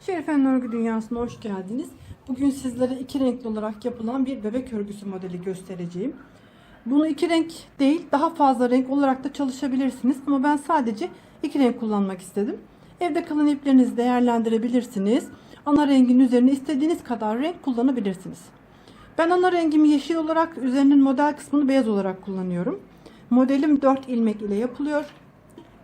Şerife'nin örgü dünyasına hoş geldiniz. Bugün sizlere iki renkli olarak yapılan bir bebek örgüsü modeli göstereceğim. Bunu iki renk değil, daha fazla renk olarak da çalışabilirsiniz. Ama ben sadece iki renk kullanmak istedim. Evde kalan iplerinizi değerlendirebilirsiniz. Ana rengin üzerine istediğiniz kadar renk kullanabilirsiniz. Ben ana rengimi yeşil olarak, üzerinin model kısmını beyaz olarak kullanıyorum. Modelim 4 ilmek ile yapılıyor.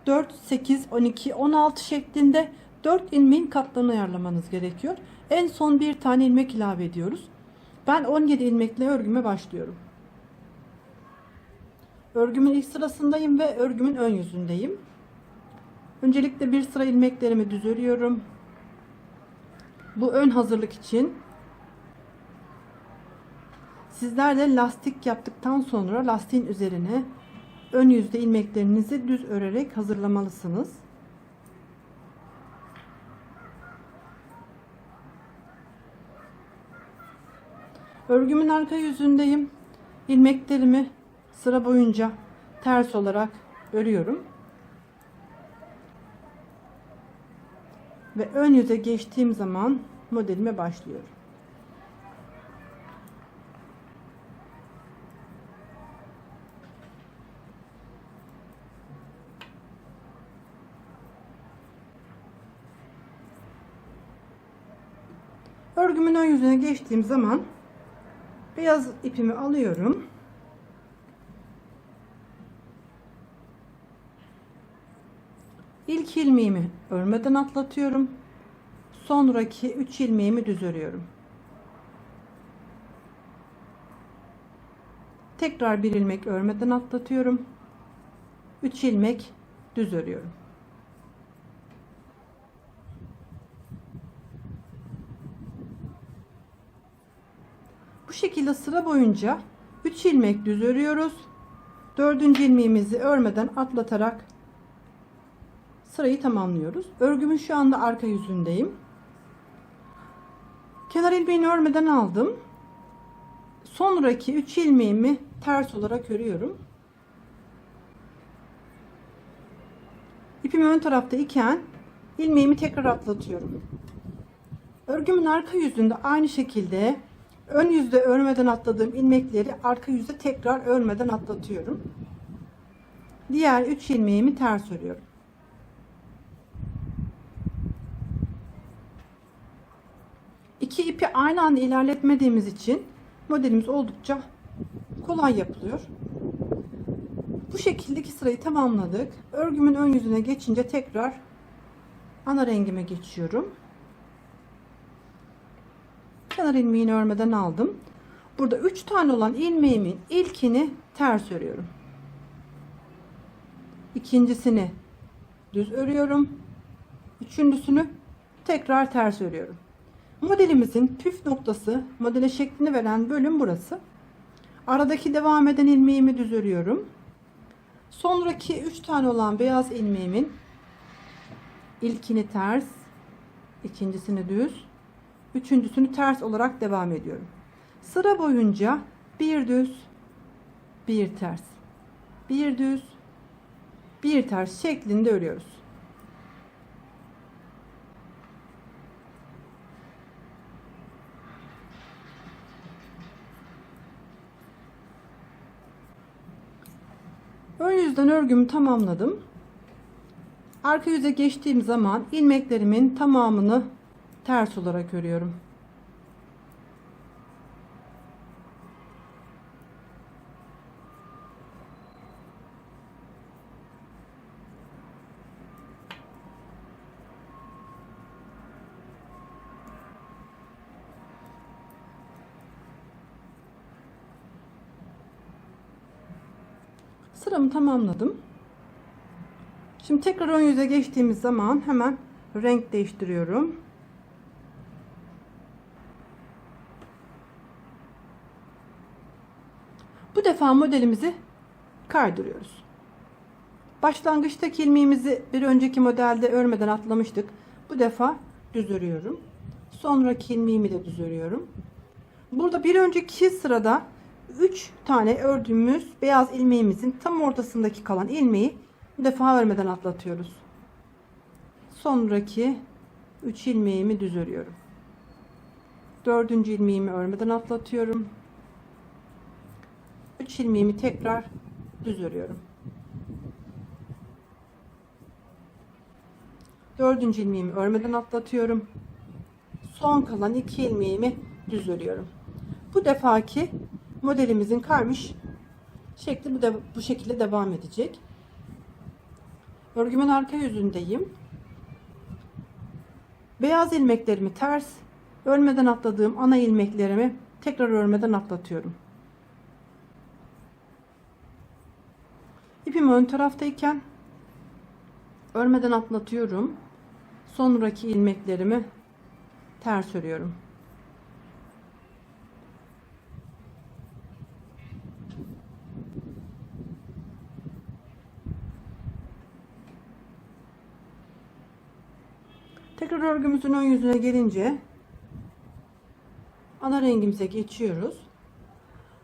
4, 8, 12, 16 şeklinde 4 ilmeğin katlarını ayarlamanız gerekiyor. En son bir tane ilmek ilave ediyoruz. Ben 17 ilmekle örgüme başlıyorum. Örgümün ilk sırasındayım ve örgümün ön yüzündeyim. Öncelikle bir sıra ilmeklerimi düz örüyorum. Bu ön hazırlık için. Sizler de lastik yaptıktan sonra lastiğin üzerine ön yüzde ilmeklerinizi düz örerek hazırlamalısınız. Örgümün arka yüzündeyim. İlmeklerimi sıra boyunca ters olarak örüyorum. Ve ön yüze geçtiğim zaman modelime başlıyorum. Örgümün ön yüzüne geçtiğim zaman beyaz ipimi alıyorum. İlk ilmeğimi örmeden atlatıyorum. Sonraki 3 ilmeğimi düz örüyorum. Tekrar bir ilmek örmeden atlatıyorum. 3 ilmek düz örüyorum. Bu şekilde sıra boyunca 3 ilmek düz örüyoruz. 4. ilmeğimizi örmeden atlatarak sırayı tamamlıyoruz. Örgümün şu anda arka yüzündeyim. Kenar ilmeğini örmeden aldım. Sonraki 3 ilmeğimi ters olarak örüyorum. İpim ön tarafta iken ilmeğimi tekrar atlatıyorum. Örgümün arka yüzünde aynı şekilde ön yüzde örmeden atladığım ilmekleri arka yüzde tekrar örmeden atlatıyorum. Diğer 3 ilmeğimi ters örüyorum. İki ipi aynı anda ilerletmediğimiz için modelimiz oldukça kolay yapılıyor. Bu şekilde iki sırayı tamamladık. Örgümün ön yüzüne geçince tekrar ana rengime geçiyorum. Kenar ilmeğini örmeden aldım. Burada 3 tane olan ilmeğimin ilkini ters örüyorum. İkincisini düz örüyorum. Üçüncüsünü tekrar ters örüyorum. Modelimizin püf noktası, modele şeklini veren bölüm burası. Aradaki devam eden ilmeğimi düz örüyorum. Sonraki 3 tane olan beyaz ilmeğimin ilkini ters, ikincisini düz, üçüncüsünü ters olarak devam ediyorum. Sıra boyunca bir düz, bir ters, bir düz, bir ters şeklinde örüyoruz. Ön yüzden örgümü tamamladım. Arka yüze geçtiğim zaman ilmeklerimin tamamını ters olarak örüyorum. Sıramı tamamladım. Şimdi tekrar ön yüze geçtiğimiz zaman hemen renk değiştiriyorum. Bu defa modelimizi kaydırıyoruz. Başlangıçtaki ilmeğimizi bir önceki modelde örmeden atlamıştık. Bu defa düz örüyorum. Sonraki ilmeğimi de düz örüyorum. Burada bir önceki sırada 3 tane ördüğümüz beyaz ilmeğimizin tam ortasındaki kalan ilmeği bu defa örmeden atlatıyoruz. Sonraki 3 ilmeğimi düz örüyorum. 4. ilmeğimi örmeden atlatıyorum. 3 ilmeğimi tekrar düz örüyorum. 4. ilmeğimi örmeden atlatıyorum. Son kalan 2 ilmeğimi düz örüyorum. Bu defaki modelimizin karmış şekli bu şekilde devam edecek. Örgümün arka yüzündeyim. Beyaz ilmeklerimi ters, örmeden atladığım ana ilmeklerimi tekrar örmeden atlatıyorum. İpim ön taraftayken örmeden atlatıyorum. Sonraki ilmeklerimi ters örüyorum. Tekrar örgümüzün ön yüzüne gelince ana rengimize geçiyoruz.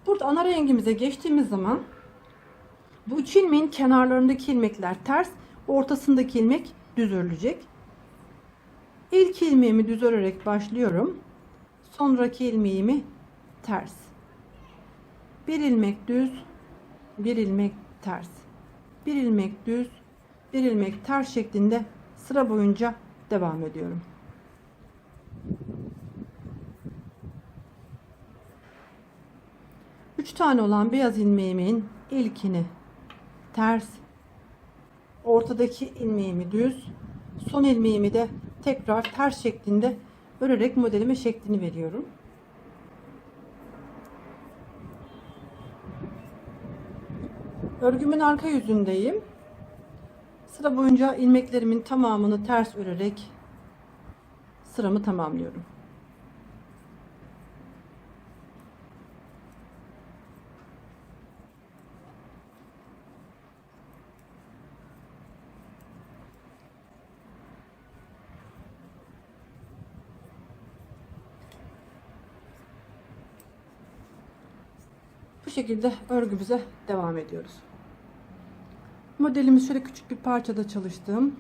Burada ana rengimize geçtiğimiz zaman bu 3 ilmeğin kenarlarındaki ilmekler ters, ortasındaki ilmek düz örülecek. İlk ilmeğimi düz örerek başlıyorum. Sonraki ilmeğimi ters. Bir ilmek düz, bir ilmek ters. Bir ilmek düz, bir ilmek ters şeklinde sıra boyunca devam ediyorum. Üç tane olan beyaz ilmeğimin ilkini ters, ortadaki ilmeğimi düz, son ilmeğimi de tekrar ters şeklinde örerek modelime şeklini veriyorum. Örgümün arka yüzündeyim. Sıra boyunca ilmeklerimin tamamını ters örerek sıramı tamamlıyorum. Bu şekilde örgümüze devam ediyoruz. Modelimi şöyle küçük bir parçada çalıştım.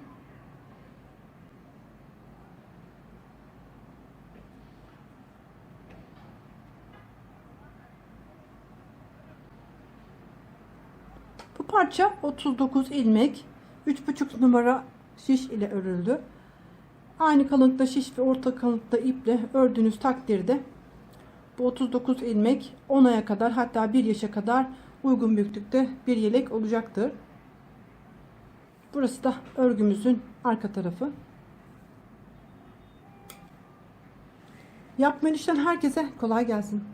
Bu parça 39 ilmek 3,5 numara şiş ile örüldü. Aynı kalınlıkta şiş ve orta kalınlıkta iple ördüğünüz takdirde bu 39 ilmek 10 aya kadar, hatta 1 yaşa kadar uygun büyüklükte bir yelek olacaktır. Burası da örgümüzün arka tarafı. Yapmayı düşünen herkese kolay gelsin.